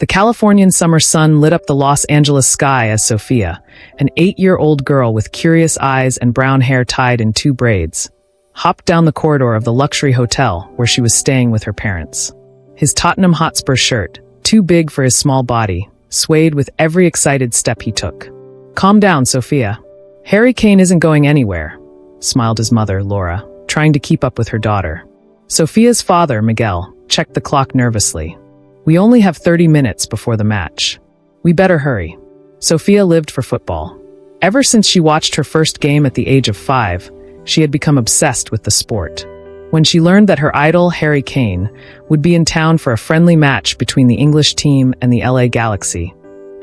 The Californian summer sun lit up the Los Angeles sky as Sophia, an 8-year-old girl with curious eyes and brown hair tied in 2 braids, hopped down the corridor of the luxury hotel where she was staying with her parents. His Tottenham Hotspur shirt, too big for his small body, swayed with every excited step he took. "Calm down, Sophia. Harry Kane isn't going anywhere," smiled his mother, Laura, trying to keep up with her daughter. Sophia's father, Miguel, checked the clock nervously. "We only have 30 minutes before the match. We better hurry." Sophia lived for football. Ever since she watched her first game at the age of 5, she had become obsessed with the sport. When she learned that her idol, Harry Kane, would be in town for a friendly match between the English team and the LA Galaxy,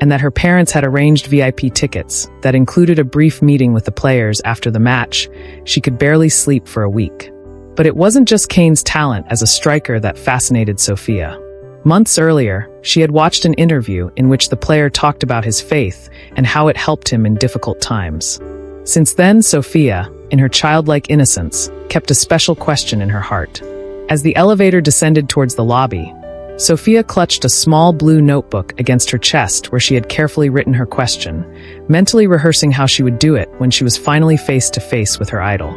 and that her parents had arranged VIP tickets that included a brief meeting with the players after the match, she could barely sleep for a week. But it wasn't just Kane's talent as a striker that fascinated Sophia. Months earlier, she had watched an interview in which the player talked about his faith and how it helped him in difficult times. Since then, Sophia, in her childlike innocence, kept a special question in her heart. As the elevator descended towards the lobby, Sophia clutched a small blue notebook against her chest where she had carefully written her question, mentally rehearsing how she would do it when she was finally face to face with her idol.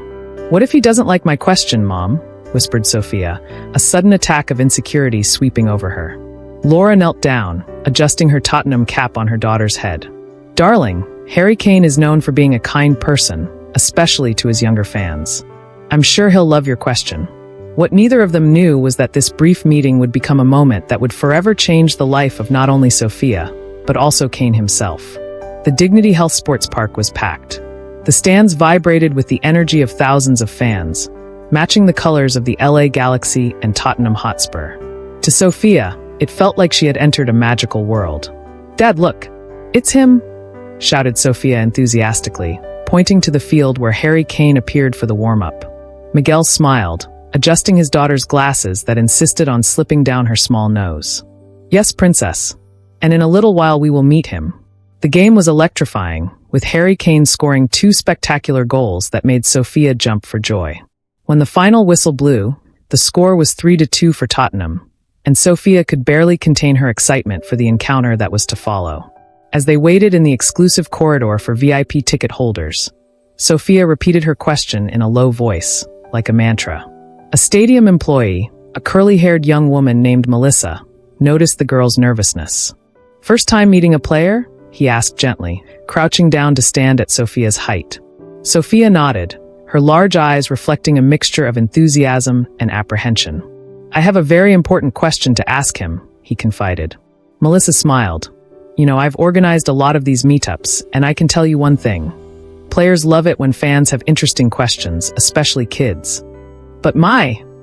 "What if he doesn't like my question, Mom?" whispered Sophia, a sudden attack of insecurity sweeping over her. Laura knelt down, adjusting her Tottenham cap on her daughter's head. "Darling, Harry Kane is known for being a kind person, especially to his younger fans. I'm sure he'll love your question." What neither of them knew was that this brief meeting would become a moment that would forever change the life of not only Sophia, but also Kane himself. The Dignity Health Sports Park was packed. The stands vibrated with the energy of thousands of fans, matching the colors of the LA Galaxy and Tottenham Hotspur. To Sophia, it felt like she had entered a magical world. "Dad, look! It's him!" shouted Sophia enthusiastically, pointing to the field where Harry Kane appeared for the warm-up. Miguel smiled, adjusting his daughter's glasses that insisted on slipping down her small nose. "Yes, Princess. And in a little while we will meet him." The game was electrifying, with Harry Kane scoring 2 spectacular goals that made Sophia jump for joy. When the final whistle blew, the score was 3-2 for Tottenham, and Sophia could barely contain her excitement for the encounter that was to follow. As they waited in the exclusive corridor for VIP ticket holders, Sophia repeated her question in a low voice, like a mantra. A stadium employee, a curly-haired young woman named Melissa, noticed the girl's nervousness. "First time meeting a player?" he asked gently, crouching down to stand at Sophia's height. Sophia nodded, her large eyes reflecting a mixture of enthusiasm and apprehension. "I have a very important question to ask him," he confided. Melissa smiled. "You know, I've organized a lot of these meetups, and I can tell you one thing. Players love it when fans have interesting questions, especially kids." "But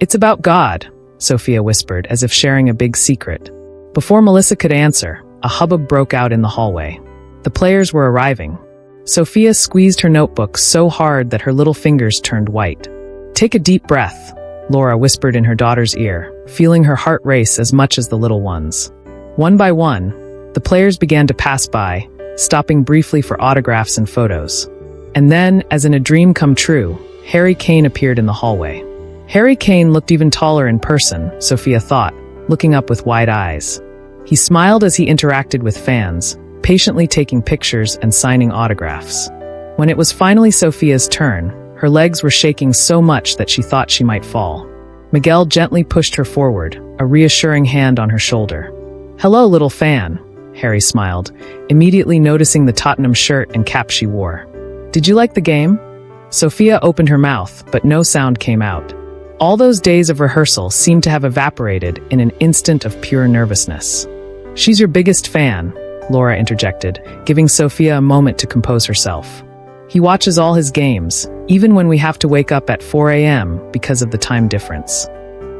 it's about God," Sophia whispered, as if sharing a big secret. Before Melissa could answer, a hubbub broke out in the hallway. The players were arriving. Sophia squeezed her notebook so hard that her little fingers turned white. "Take a deep breath," Laura whispered in her daughter's ear, feeling her heart race as much as the little one's. One by one, the players began to pass by, stopping briefly for autographs and photos. And then, as in a dream come true, Harry Kane appeared in the hallway. Harry Kane looked even taller in person, Sophia thought, looking up with wide eyes. He smiled as he interacted with fans, patiently taking pictures and signing autographs. When it was finally Sophia's turn, her legs were shaking so much that she thought she might fall. Miguel gently pushed her forward, a reassuring hand on her shoulder. "Hello, little fan," Harry smiled, immediately noticing the Tottenham shirt and cap she wore. "Did you like the game?" Sophia opened her mouth, but no sound came out. All those days of rehearsal seemed to have evaporated in an instant of pure nervousness. "She's your biggest fan," Laura interjected, giving Sophia a moment to compose herself. "He watches all his games, even when we have to wake up at 4 a.m. because of the time difference."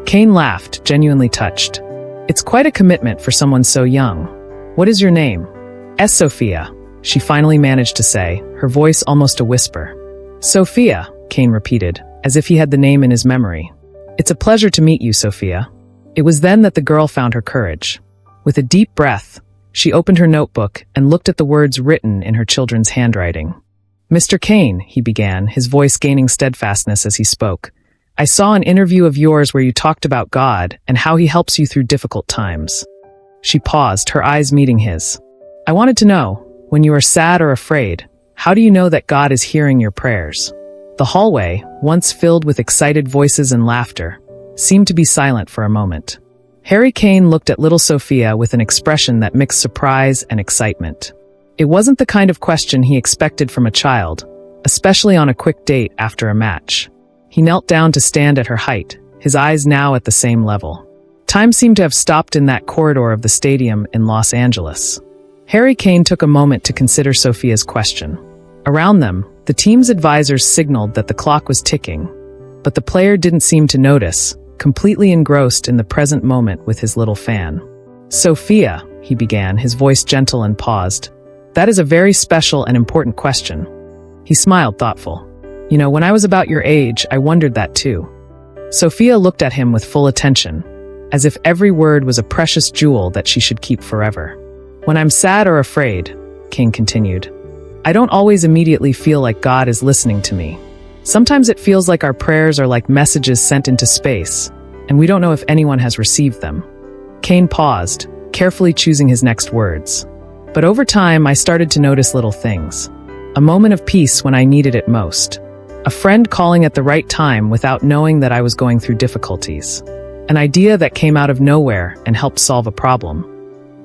Kane laughed, genuinely touched. "It's quite a commitment for someone so young. What is your name?" Sophia," she finally managed to say, her voice almost a whisper. "Sophia," Kane repeated, as if he had the name in his memory. "It's a pleasure to meet you, Sophia." It was then that the girl found her courage. With a deep breath, she opened her notebook and looked at the words written in her children's handwriting. "Mr. Kane," he began, his voice gaining steadfastness as he spoke, "I saw an interview of yours where you talked about God and how he helps you through difficult times. She paused, her eyes meeting his. "I wanted to know, when you are sad or afraid, how do you know that God is hearing your prayers?" The hallway, once filled with excited voices and laughter, seemed to be silent for a moment. Harry Kane looked at little Sophia with an expression that mixed surprise and excitement. It wasn't the kind of question he expected from a child, especially on a quick date after a match. He knelt down to stand at her height, his eyes now at the same level. Time seemed to have stopped in that corridor of the stadium in Los Angeles. Harry Kane took a moment to consider Sophia's question. Around them, the team's advisors signaled that the clock was ticking, but the player didn't seem to notice, completely engrossed in the present moment with his little fan. "Sophia," he began, his voice gentle and paused. "That is a very special and important question." He smiled, thoughtful. "You know, when I was about your age, I wondered that too." Sophia looked at him with full attention, as if every word was a precious jewel that she should keep forever. "When I'm sad or afraid," Kane continued, "I don't always immediately feel like God is listening to me. Sometimes it feels like our prayers are like messages sent into space, and we don't know if anyone has received them." Kane paused, carefully choosing his next words. "But over time, I started to notice little things. A moment of peace when I needed it most. A friend calling at the right time without knowing that I was going through difficulties. An idea that came out of nowhere and helped solve a problem."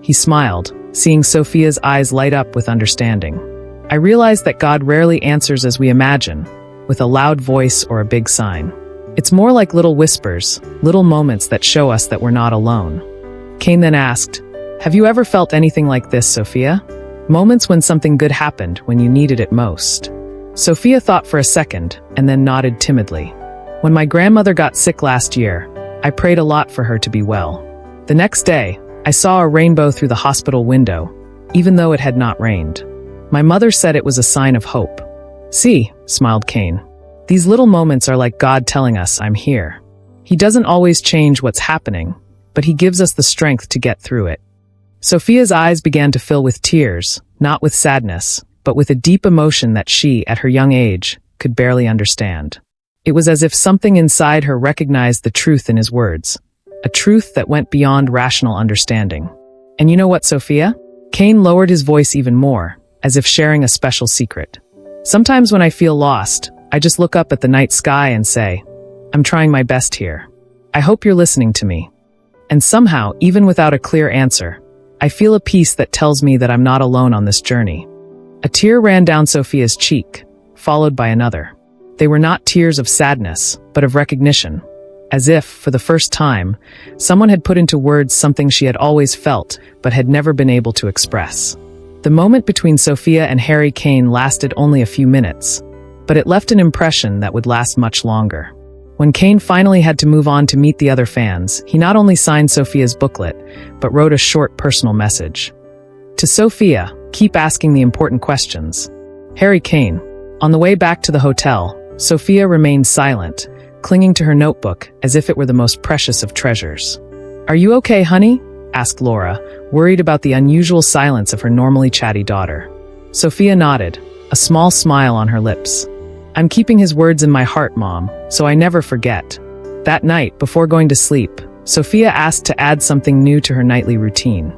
He smiled, seeing Sophia's eyes light up with understanding. "I realized that God rarely answers as we imagine, with a loud voice or a big sign. It's more like little whispers, little moments that show us that we're not alone." Kane then asked, "Have you ever felt anything like this, Sophia? Moments when something good happened when you needed it most?" Sophia thought for a second, and then nodded timidly. "When my grandmother got sick last year, I prayed a lot for her to be well. The next day, I saw a rainbow through the hospital window, even though it had not rained. My mother said it was a sign of hope." "See," smiled Kane. "These little moments are like God telling us, 'I'm here.' He doesn't always change what's happening, but he gives us the strength to get through it." Sophia's eyes began to fill with tears, not with sadness, but with a deep emotion that she, at her young age, could barely understand. It was as if something inside her recognized the truth in his words, a truth that went beyond rational understanding. "And you know what, Sophia?" Kane lowered his voice even more, as if sharing a special secret. "Sometimes when I feel lost, I just look up at the night sky and say, 'I'm trying my best here. I hope you're listening to me.' And somehow, even without a clear answer, I feel a peace that tells me that I'm not alone on this journey." A tear ran down Sophia's cheek, followed by another. They were not tears of sadness, but of recognition, as if, for the first time, someone had put into words something she had always felt, but had never been able to express. The moment between Sophia and Harry Kane lasted only a few minutes, but it left an impression that would last much longer. When Kane finally had to move on to meet the other fans, he not only signed Sophia's booklet, but wrote a short personal message. "To Sophia, keep asking the important questions. Harry Kane." On the way back to the hotel, Sophia remained silent, clinging to her notebook as if it were the most precious of treasures. "Are you okay, honey?" asked Laura, worried about the unusual silence of her normally chatty daughter. Sophia nodded, a small smile on her lips. "I'm keeping his words in my heart, Mom, so I never forget." That night, before going to sleep, Sophia asked to add something new to her nightly routine.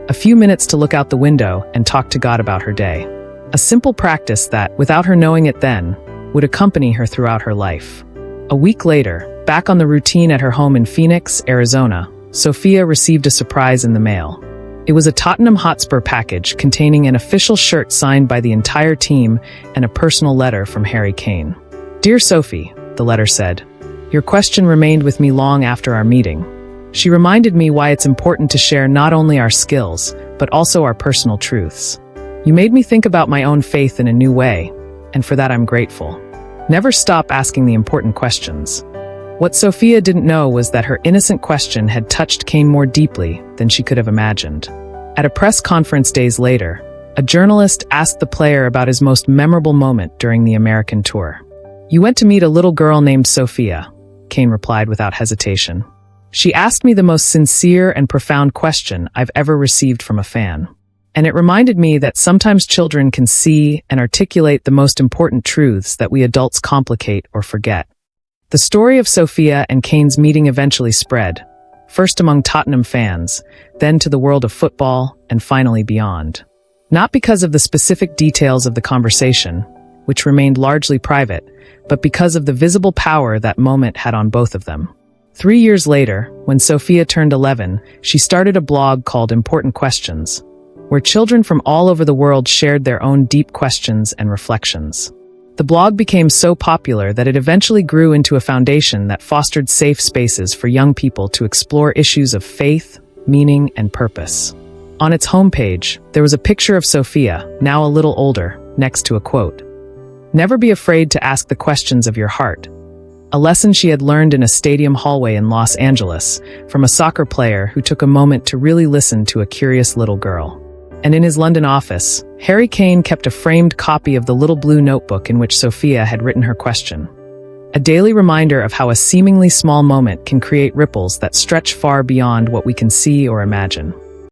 A few minutes to look out the window and talk to God about her day. A simple practice that, without her knowing it then, would accompany her throughout her life. A week later, back on the routine at her home in Phoenix, Arizona, Sophia received a surprise in the mail. It was a Tottenham Hotspur package containing an official shirt signed by the entire team and a personal letter from Harry Kane. "Dear Sophie," the letter said, "your question remained with me long after our meeting. She reminded me why it's important to share not only our skills, but also our personal truths. You made me think about my own faith in a new way, and for that I'm grateful. Never stop asking the important questions." What Sophia didn't know was that her innocent question had touched Kane more deeply than she could have imagined. At a press conference days later, a journalist asked the player about his most memorable moment during the American tour. "You went to meet a little girl named Sophia," Kane replied without hesitation. "She asked me the most sincere and profound question I've ever received from a fan. And it reminded me that sometimes children can see and articulate the most important truths that we adults complicate or forget." The story of Sophia and Kane's meeting eventually spread, first among Tottenham fans, then to the world of football, and finally beyond. Not because of the specific details of the conversation, which remained largely private, but because of the visible power that moment had on both of them. 3 years later, when Sophia turned 11, she started a blog called Important Questions, where children from all over the world shared their own deep questions and reflections. The blog became so popular that it eventually grew into a foundation that fostered safe spaces for young people to explore issues of faith, meaning, and purpose. On its homepage, there was a picture of Sophia, now a little older, next to a quote. "Never be afraid to ask the questions of your heart," a lesson she had learned in a stadium hallway in Los Angeles from a soccer player who took a moment to really listen to a curious little girl. And in his London office, Harry Kane kept a framed copy of the little blue notebook in which Sophia had written her question. A daily reminder of how a seemingly small moment can create ripples that stretch far beyond what we can see or imagine.